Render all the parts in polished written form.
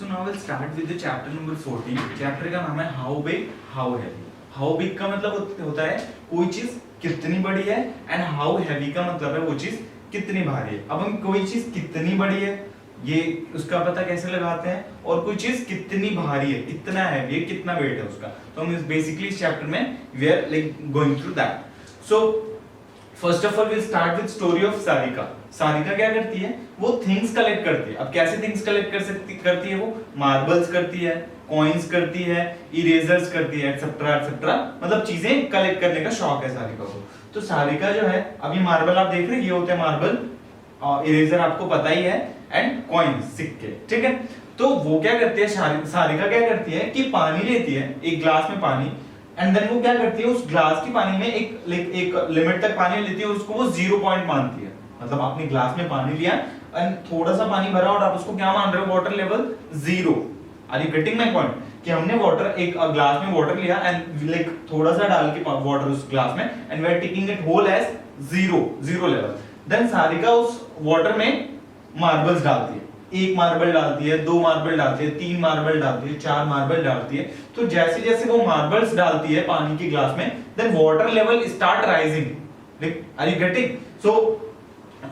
So now we'll start with the chapter number 14. Chapter का नाम है how big how heavy. How big का मतलब होता है कोई चीज कितनी बड़ी है एंड हाउ हैवी का मतलब है वो चीज कितनी भारी है. अब हम कोई चीज कितनी बड़ी है ये उसका पता कैसे लगाते हैं और कोई चीज कितनी भारी है, कितना हैवी है, कितना वेट है उसका. तो हम बेसिकली इस चैप्टर में we are like going through that. So first of all will start with story of Sarika. Sarika क्या करती है? वो थिंग्स कलेक्ट करती है. अब कैसे थिंग्स कलेक्ट करती है? वो मार्बल्स करती है, कॉइन्स करती है, इरेजर्स करती है, एक्सेट्रा एक्सेट्रा. मतलब चीजें कलेक्ट करने का शौक है सारिका को. तो सारिका जो है, अभी मार्बल आप देख रहे हैं, ये होते हैं मार्बल, इरेजर आपको पता ही है, एंड कॉइन्स, सिक्के. ठीक है. तो वो क्या करती है, सारिका क्या करती है कि पानी लेती है, एक ग्लास में पानी, एंड देन वो क्या करती है उस ग्लास की पानी में एक लिमिट तक पानी लेती है और उसको वो 0 पॉइंट मानती है. मतलब आपने ग्लास में पानी लिया एंड थोड़ा सा पानी भरा और आप उसको क्या मान रहे हो? Water level 0. Are you getting my point? कि हमने वाटर, एक ग्लास में वाटर लिया एंड लाइक थोड़ा सा डाल के वाटर उस ग्लास में, and we are taking it whole as 0 level. Then Sarika उस वाटर में मार्बल्स डालती है. एक मार्बल डालती है, 2 मार्बल डालती है, 3 मार्बल डालती है, 4 मार्बल डालती है. तो जैसे जैसे वो मार्बल्स डालती है पानी के ग्लास में, then water level start rising. Are you getting? So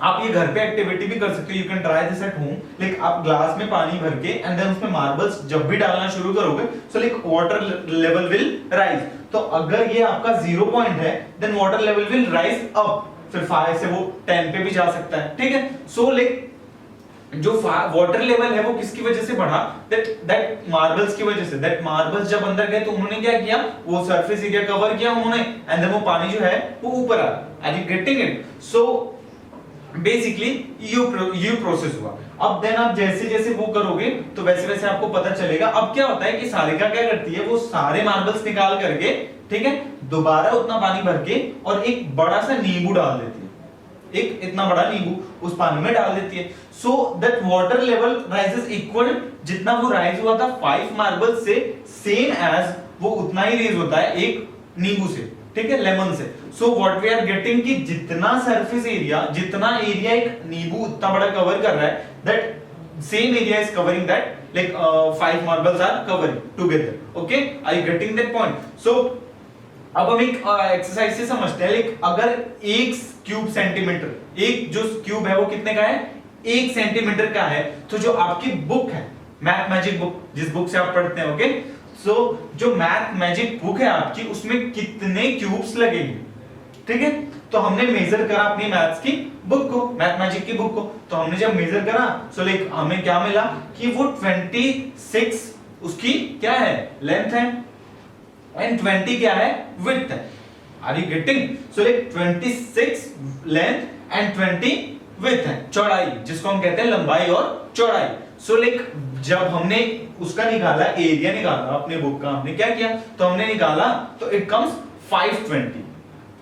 आप ये घर पे एक्टिविटी भी कर सकते हो, you can try this at home. Like आप ग्लास में पानी भर के एंड देन उसमें मार्बल्स जब भी डालना शुरू करोगे, so like water level will rise. तो अगर ये आपका 0 पॉइंट है, then water level will rise up. फिर 5 से वो 10 पे भी जा सकता है. ठीक है. सो लाइक जो वाटर लेवल है वो किसकी वजह से बढ़ा? दैट मार्बल्स की वजह से. दैट मार्बल्स जब अंदर गए तो उन्होंने क्या किया? वो सरफेस एरिया कवर किया उन्होंने, एंड देन वो पानी जो है वो ऊपर आ. Are you getting it? So basically ये प्रोसेस हुआ. अब देन आप जैसे जैसे वो करोगे तो वैसे वैसे आपको पता चलेगा. अब क्या होता है कि सारिका क्या करती है, वो सारे मार्बल्स निकाल करके, ठीक है, दोबारा उतना पानी भर के और एक बड़ा सा नींबू डाल देती है. एक इतना बड़ा नींबू उस पानी में डाल देती है. So that water level rises equal, जितना वो राइज हुआ था 5 मार्बल से, सेम एज वो उतना ही रेज होता है एक नींबू से. ठीक है, लेमन से. So what we are getting कि जितना सरफेस एरिया, जितना एरिया एक नींबू उतना बड़ा कवर कर रहा है, that same area is covering that, like 5 marbles are covering together. Okay, are you getting that point? So अब हम एक एक्सरसाइज से समझते हैं. लाइक अगर 1 क्यूब सेंटीमीटर, एक जो क्यूब है वो कितने का है? 1 सेंटीमीटर का है. तो जो आपकी बुक है, मैथ मैजिक बुक, जिस बुक से आप पढ़ते हैं, ओके, सो जो मैथ मैजिक बुक है आपकी, उसमें कितने क्यूब्स लगेंगे? ठीक है. तो हमने मेजर करा अपनी मैथ्स की बुक को, मैथ मैजिक की बुक को. तो हमने जब मेजर करा, सो लाइक हमें क्या मिला कि वो 26 उसकी क्या है? लेंथ है, एंड 20 क्या है? विड्थ है. Are you getting? So like 26 length and 20 width है, चौड़ाई, जिसको हम कहते हैं लंबाई और चौड़ाई. सो लाइक जब हमने उसका निकाला, एरिया निकाला अपने बुक का, हमने क्या किया? तो हमने निकाला तो इट कम्स 520.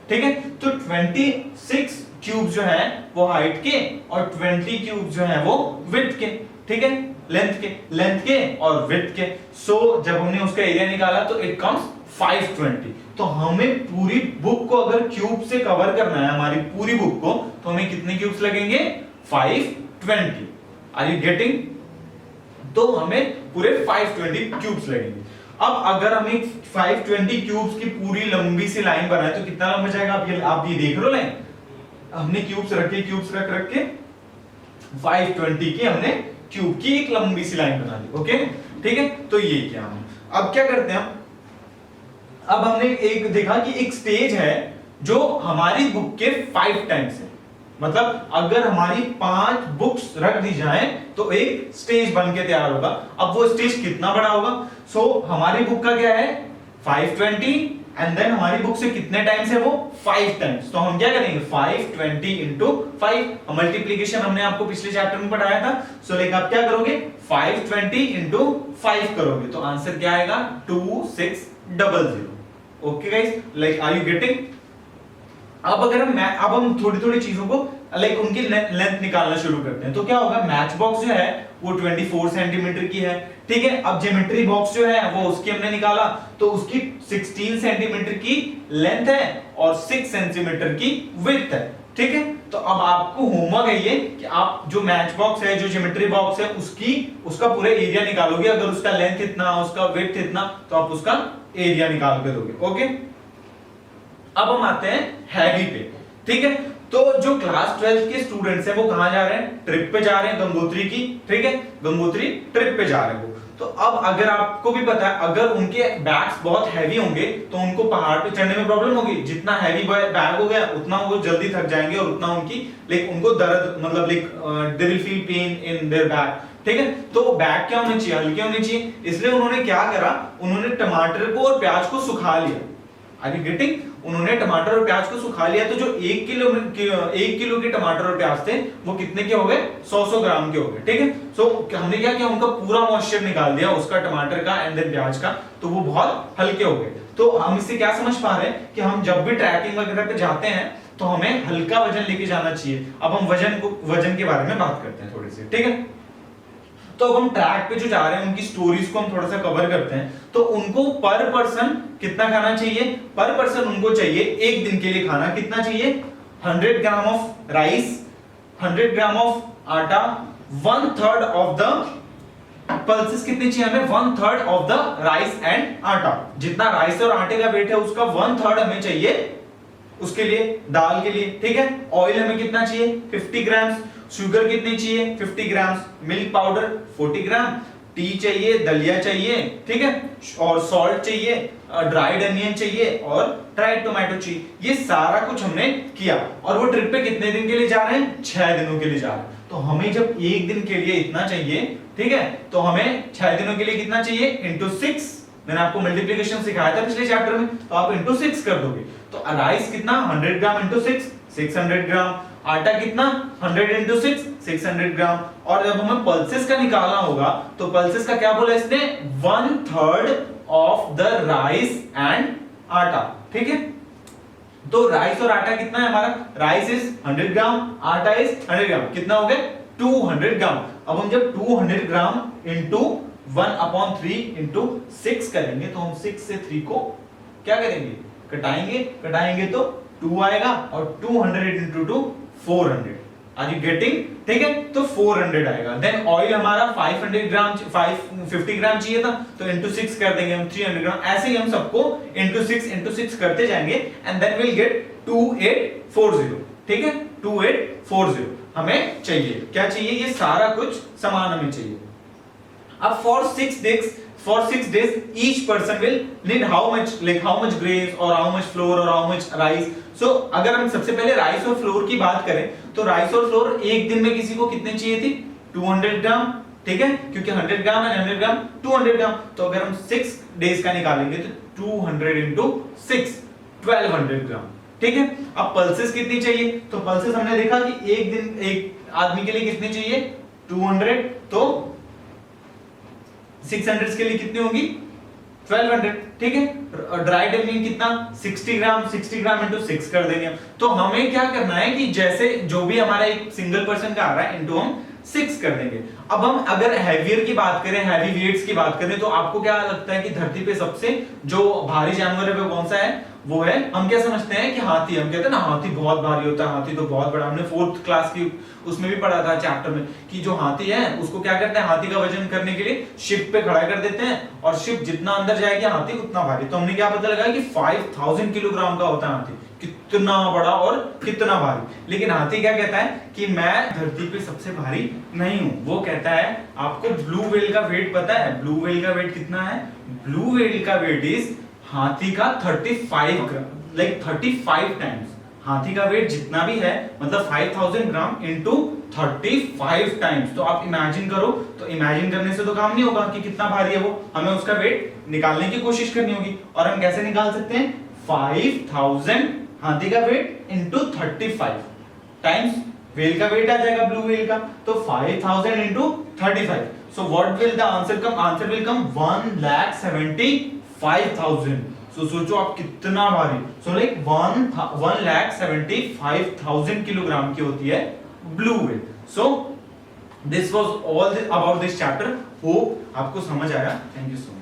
ठीक है. तो 26 क्यूब जो है वो हाइट के और 20 क्यूब जो है वो विड्थ के. ठीक है, लेंथ के और विड्थ के. सो जब हमने उसका एरिया निकाला तो इट कम्स 520. तो हमें पूरी बुक को अगर क्यूब से कवर करना है, हमारी पूरी बुक को, तो हमें कितने क्यूब्स लगेंगे? 520. Are you getting? तो हमें पूरे 520 क्यूब्स लगेंगे. अब अगर हम एक 520 क्यूब्स की पूरी लंबी सी लाइन बनाए तो कितना लंबा जाएगा? आप ये देख रहे हो लाइन, हमने क्यूब्स रख के 520 की हमने क्यूब की एक लंबी सी लाइन बना ली. ओके, ठीक है. तो ये क्या हम अब क्या करते हैं? अब हमने एक देखा कि एक स्टेज है जो हमारी बुक के 5 टाइम्स है. मतलब अगर हमारी 5 बुक्स रख दी जाए तो एक स्टेज बन के तैयार होगा. अब वो स्टेज कितना बड़ा होगा? सो हमारी बुक का क्या है? 520, एंड देन हमारी बुक से कितने टाइम्स है वो? 5 टाइम्स. तो हम क्या करेंगे? 520 into 5. मल्टीप्लीकेशन हमने आपको पिछले चैप्टर में पढ़ाया था. सो लाइक आप क्या करोगे? 520 into 5 करोगे तो आंसर क्या आएगा? 2600. Okay guys, like are you getting? अब हम थोड़ी थोड़ी चीजों को लाइक उनकी लेंथ निकालना शुरू करते हैं. तो क्या होगा? मैच बॉक्स जो है वो 24 सेंटीमीटर की है. ठीक है. अब ज्योमेट्री बॉक्स जो है वो उसकी हमने निकाला तो उसकी 16 सेंटीमीटर की लेंथ है और 6 सेंटीमीटर की विड्थ है. ठीक है. तो अब आपको होमवर्क है ये कि आप जो मैच बॉक्स है, जो ज्योमेट्री बॉक्स है, उसका पूरा एरिया निकालोगे। अगर उसका लेंथ इतना, उसका विड्थ इतना, तो आप उसका एरिया निकाल के दोगे। ओके, अब हम आते हैं हैवी पे। ठीक है, तो जो क्लास 12 के स्टूडेंट्स हैं वो कहां जा रहे हैं? ट्रिप पे जा रहे हैं, गंगोत्री की। ठीक है, गंगोत्री ट्रिप पे जा रहे हैं वो। तो अब अगर आपको भी पता है, अगर उनके बैग्स बहुत हैवी होंगे तो उनको पहाड़ पे चढ़ने में प्रॉब्लम होगी। जितना हैवी बैग हो गया उतना वो जल्दी थक जाएंगे और उतना उनको दर्द, मतलब they will feel pain in their back. ठीक है, तो बैग क्या होने चाहिए? हल्के होने चाहिए। इसलिए उन्होंने क्या करा, उन्होंने टमाटर को और प्याज को सुखा लिया। Are you getting? उन्होंने टमाटर और प्याज को सुखा लिया, तो जो 1 किलो के टमाटर और प्याज थे वो कितने के हो गए? 100 ग्राम के हो गए। ठीक है, सो हमने क्या किया, उनका पूरा मॉइस्चर निकाल दिया, उसका टमाटर का एंड देन प्याज का, तो वो बहुत हल्के हो गए। तो हम इससे क्या समझ पा रहे हैं कि हम जब भी ट्रैकिंग वगैरह पे जाते हैं तो हमें हल्का वजन लेके जाना चाहिए। अब हम वजन के बारे में बात करते हैं थोड़ी सी। ठीक है, तो अब हम ट्रैक पे जो जा रहे हैं उनकी स्टोरीज को हम थोड़ा सा कवर करते हैं। तो उनको पर पर्सन कितना खाना चाहिए? पर पर्सन उनको चाहिए एक दिन के लिए खाना कितना चाहिए? 100 gram of rice, 100 gram of आटा, 1/3 ऑफ द पल्सेस कितनी चाहिए हमें? 1/3 ऑफ द राइस एंड आटा। जितना राइस और आटे का वेट है उसका 1/3 हमें चाहिए उसके लिए, दाल के लिए। ठीक है, ऑयल हमें कितना चाहिए? 50 ग्राम। शुगर कितनी चाहिए? 50 ग्राम। मिल्क पाउडर 40 ग्राम। टी चाहिए, दलिया चाहिए। ठीक है, और सॉल्ट चाहिए, ड्राइड अनियन चाहिए और ड्राइड टोमेटो चाहिए। ये सारा कुछ हमने किया। और वो ट्रिप पे कितने दिन के लिए जा रहे हैं? 6 दिनों के लिए जा रहे हैं। तो हमें जब एक दिन के लिए इतना चाहिए, ठीक है, तो हमें 6 दिनों के लिए कितना चाहिए? इंटू 6। मैंने आपको मल्टीप्लिकेशन सिखाया था पिछले चैप्टर में, तो आप इंटू 6 कर दोगे। तो राइस कितना? 100 ग्राम इंटू 6, 600 ग्राम। आटा कितना? 100 इंटू 6, 600 ग्राम। और जब हमें पल्सेस का निकालना होगा तो पल्सेस का क्या बोला इसने? 1/3 ऑफ द राइस एंड आटा। ठीक है, तो राइस और आटा कितना है हमारा? राइस इज 100 ग्राम, आटा इज 100 ग्राम। कितना हो गया? 200 ग्राम। अब हम जब 200 ग्राम इंटू 1/3 इंटू 6 करेंगे तो हम 6 से 3 को क्या करेंगे? कटाएंगे तो 2 आएगा और 200 इंटू 2 400। Are you getting? ठीक है, तो 400 आएगा। देन ऑयल हमारा 50 ग्राम चाहिए था, तो इंटू 6 कर देंगे हम 300 ग्राम। ऐसे ही हम सबको इंटू 6 करते जाएंगे एंड देन विल गेट 2840। ठीक है, 2840 हमें चाहिए। क्या चाहिए? ये सारा कुछ सामान हमें चाहिए। अब for 6 days each person will need how much grains or how much flour or how much rice. So अगर हम सबसे पहले राइस और फ्लोर की बात करें तो राइस और फ्लोर एक दिन में किसी को कितने चाहिए थी? 200 ग्राम। ठीक है, क्योंकि 100 ग्राम है, 100 ग्राम 200 ग्राम। तो अगर हम 6 डेज का निकालेंगे तो 200 इंटू 6 1200 ग्राम। ठीक है, अब पल्सेस कितनी चाहिए? तो पल्सेस हमने देखा कि एक दिन एक आदमी के लिए कितनी चाहिए? 200। तो 600 के लिए कितनी होगी? 1200। ठीक है, ड्राइड अनियन कितना? 60 ग्राम इंटू 6 कर देंगे। तो हमें क्या करना है कि जैसे जो भी हमारा एक सिंगल पर्सन का आ रहा है इंटू हम 6 कर देंगे। अब हम अगर हैवियर की बात करें, हैवी वेट्स की बात करें, तो आपको क्या लगता है कि धरती पे सबसे जो भारी जानवर है वो कौन सा है? वो है, हम क्या समझते हैं कि हाथी। हम कहते हैं ना हाथी बहुत भारी होता है, हाथी तो बहुत बड़ा। हमने 4th क्लास की उसमें भी पढ़ा था चैप्टर में कि जो हाथी है उसको क्या करते हैं? हाथी का वजन करने के लिए शिप पे खड़ा कर देते हैं और शिप जितना अंदर जाएगी हाथी उतना भारी। तो हमने क्या पता लगाया कि 5000 किलोग्राम का होता है हाथी। कितना बड़ा और कितना भारी। लेकिन हाथी क्या कहता है कि मैं धरती पे सबसे भारी नहीं हूं। वो कहता है, आपको ब्लू व्हेल का वेट पता है? ब्लू व्हेल का वेट कितना है? ब्लू व्हेल का वेट इज हाथी का 35 ग्राम, लाइक 35 टाइम्स। हाथी का वेट जितना भी है मतलब 5000 ग्राम इंटू 35 टाइम्स। तो आप इमेजिन करो, तो इमेजिन करने से तो काम नहीं होगा कि कितना भारी है वो। हमें उसका वेट निकालने की कोशिश करनी होगी। और हम कैसे निकाल सकते हैं? 5000 हाथी का वेट इंटू 35 टाइम्स व्हेल का वेट आ जाएगा, ब्लू व्हेल का। तो 5000 into 35। So what will the answer come? Answer will come 1,75,000। सो सोचो आप कितना भारी। सो लाइक 1,75,000 किलोग्राम की होती है blue whale. So this was all about this chapter. Hope आपको समझ आया। Thank you so much.